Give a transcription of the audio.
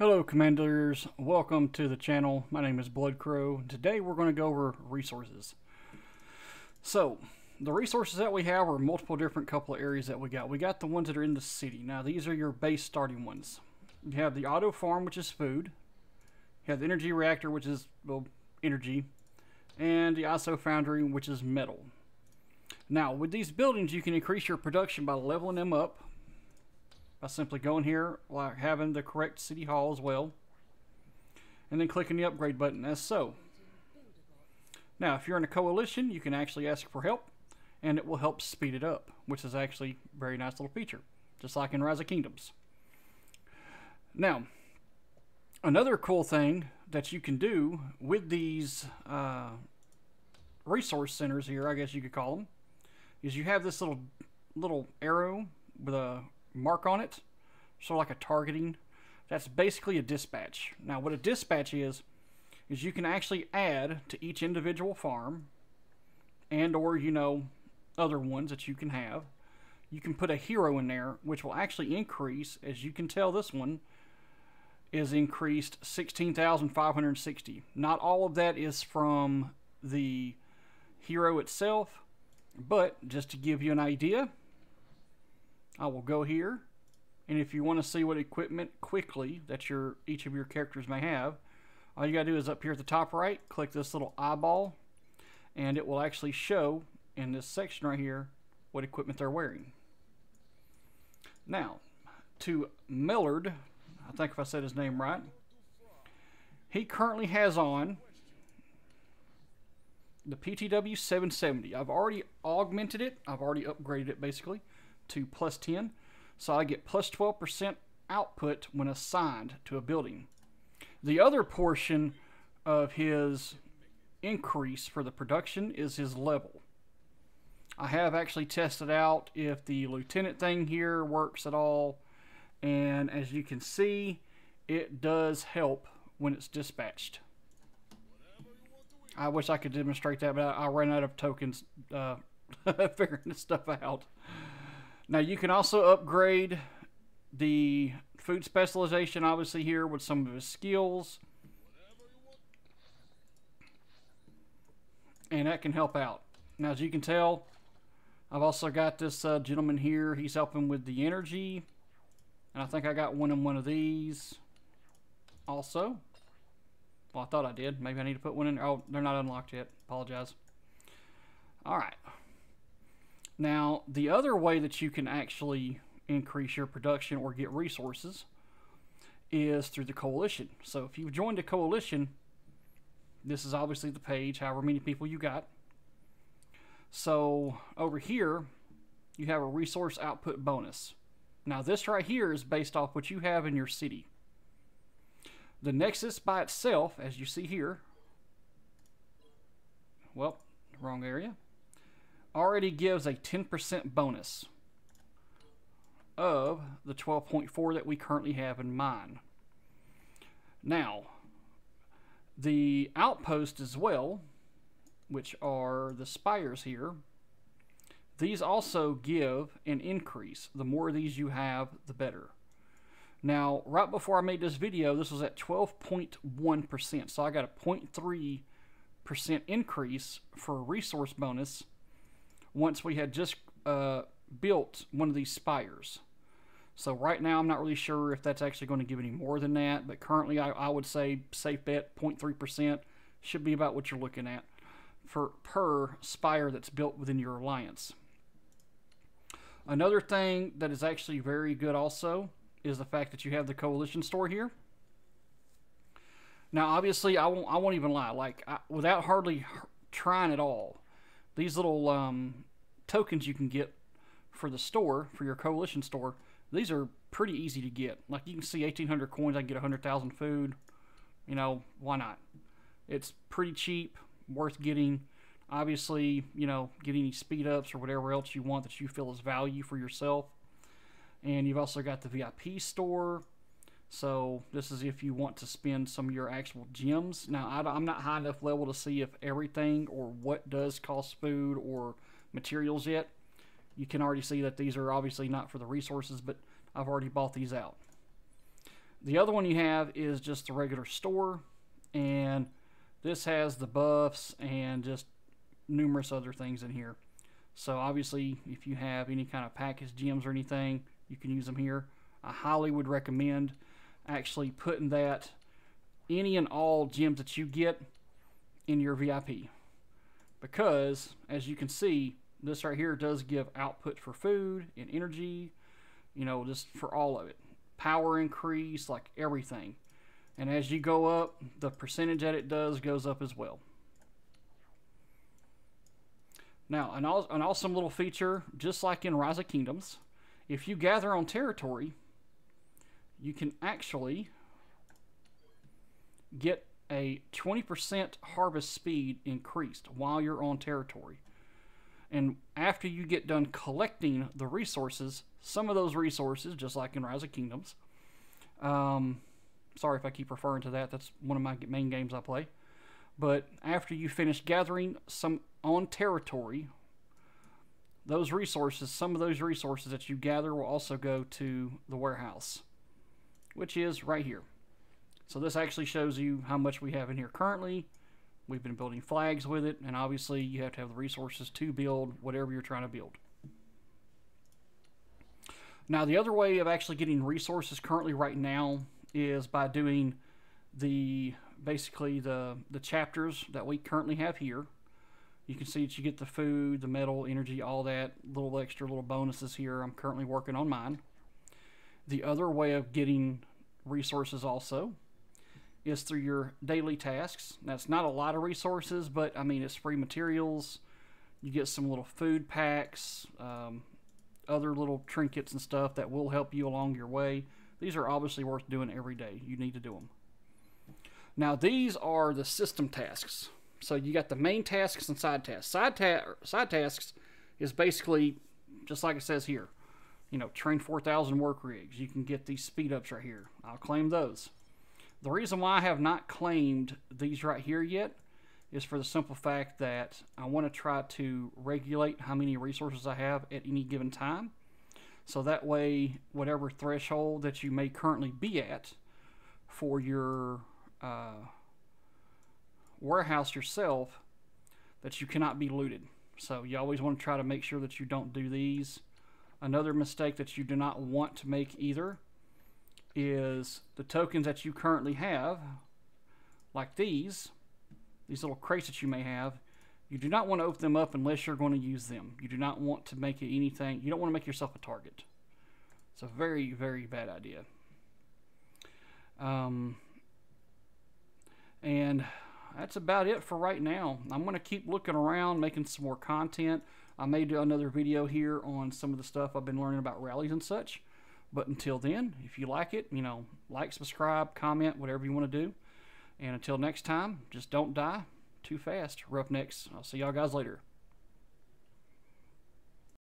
Hello Commanders, welcome to the channel. My name is Blood Crow. Today we're going to go over resources. So, the resources that we have are multiple different couple of areas that we got. We got the ones that are in the city. Now these are your base starting ones. You have the auto farm, which is food. You have the energy reactor, which is, well, energy. And the ISO foundry, which is metal. Now with these buildings you can increase your production by leveling them up. By simply going here, like having the correct city hall as well, and then clicking the upgrade button as so. Now if you're in a coalition, you can actually ask for help and it will help speed it up, which is actually a very nice little feature, just like in Rise of Kingdoms. Now another cool thing that you can do with these resource centers here, I guess you could call them, is you have this little arrow with a mark on it, sort of like a targeting. That's basically a dispatch. Now what a dispatch is you can actually add to each individual farm and or other ones that you can have. You can put a hero in there which will actually increase, as you can tell this one is increased 16,560. Not all of that is from the hero itself, but just to give you an idea, I will go here, and if you want to see what equipment quickly that each of your characters may have, all you gotta do is up here at the top right, click this little eyeball, and it will actually show in this section right here what equipment they're wearing. Now, to Millard, I think if I said his name right, he currently has on the PTW 770. I've already augmented it, I've already upgraded it basically to plus 10, so I get plus 12% output when assigned to a building. The other portion of his increase for the production is his level. I have actually tested out if the lieutenant thing here works at all, and as you can see, it does help when it's dispatched. I wish I could demonstrate that, but I ran out of tokens figuring this stuff out. Now you can also upgrade the food specialization obviously here with some of his skills, and that can help out. Now as you can tell, I've also got this gentleman here. He's helping with the energy, and I think I got one of these also. Well, I thought I did. Maybe I need to put one in. Oh, they're not unlocked yet. Apologize. Alright. Now, the other way that you can actually increase your production or get resources is through the coalition. So if you've joined a coalition, this is obviously the page, however many people you got. So over here, you have a resource output bonus. Now this right here is based off what you have in your city. The Nexus by itself, as you see here, well, wrong area, already gives a 10% bonus of the 12.4 that we currently have in mine. Now, the outpost as well, which are the spires here, these also give an increase. The more of these you have, the better. Now, right before I made this video, this was at 12.1%, so I got a 0.3% increase for a resource bonus once we had just built one of these spires. So right now I'm not really sure if that's actually going to give any more than that, but currently I would say safe bet 0.3% should be about what you're looking at per spire that's built within your alliance. Another thing that is actually very good also is the fact that you have the coalition store here. Now obviously I won't even lie, like without hardly trying at all, these little tokens you can get for the store, for your coalition store, these are pretty easy to get. Like you can see 1,800 coins, I can get 100,000 food. Why not? It's pretty cheap, worth getting. Obviously, get any speed ups or whatever else you want that you feel is value for yourself. And you've also got the VIP store. So this is if you want to spend some of your actual gems. Now I'm not high enough level to see if everything or what does cost food or materials yet. You can already see that these are obviously not for the resources, but I've already bought these out. The other one you have is just the regular store, and this has the buffs and just numerous other things in here. So obviously, if you have any kind of packaged gems or anything, you can use them here. I highly would recommend actually putting that any and all gems that you get in your VIP, because as you can see, this right here does give output for food and energy, you know, just for all of it. Power increase, like everything. And as you go up, the percentage that it does goes up as well. Now, an awesome little feature, just like in Rise of Kingdoms, if you gather on territory, you can actually get a 20% harvest speed increased while you're on territory. And after you get done collecting the resources, some of those resources, just like in Rise of Kingdoms, sorry if I keep referring to that, that's one of my main games I play. But after you finish gathering some on territory, those resources, some of those resources that you gather will also go to the warehouse, which is right here. So this actually shows you how much we have in here currently. We've been building flags with it, and obviously you have to have the resources to build whatever you're trying to build. Now, the other way of actually getting resources currently right now is by doing basically the chapters that we currently have here. You can see that you get the food, the metal, energy, all that, little extra little bonuses here. I'm currently working on mine. The other way of getting resources also is through your daily tasks. That's not a lot of resources, but I mean, it's free materials. You get some little food packs, other little trinkets and stuff that will help you along your way. These are obviously worth doing every day. You need to do them. Now, these are the system tasks. So you got the main tasks and side tasks. Side tasks is basically just like it says here. You know, train 4,000 work rigs. You can get these speed ups right here. I'll claim those. The reason why I have not claimed these right here yet is for the simple fact that I want to try to regulate how many resources I have at any given time. So that way, whatever threshold that you may currently be at for your warehouse yourself, that you cannot be looted. So you always want to try to make sure that you don't do these. Another mistake that you do not want to make either is the tokens that you currently have, like these little crates that you may have. You do not want to open them up unless you're going to use them. You do not want to make it anything. You don't want to make yourself a target. It's a very, very bad idea. And that's about it for right now. I'm going to keep looking around, making some more content. I may do another video here on some of the stuff I've been learning about rallies and such. But until then, if you like it, you know, like, subscribe, comment, whatever you want to do. And until next time, just don't die too fast, Roughnecks. I'll see y'all guys later.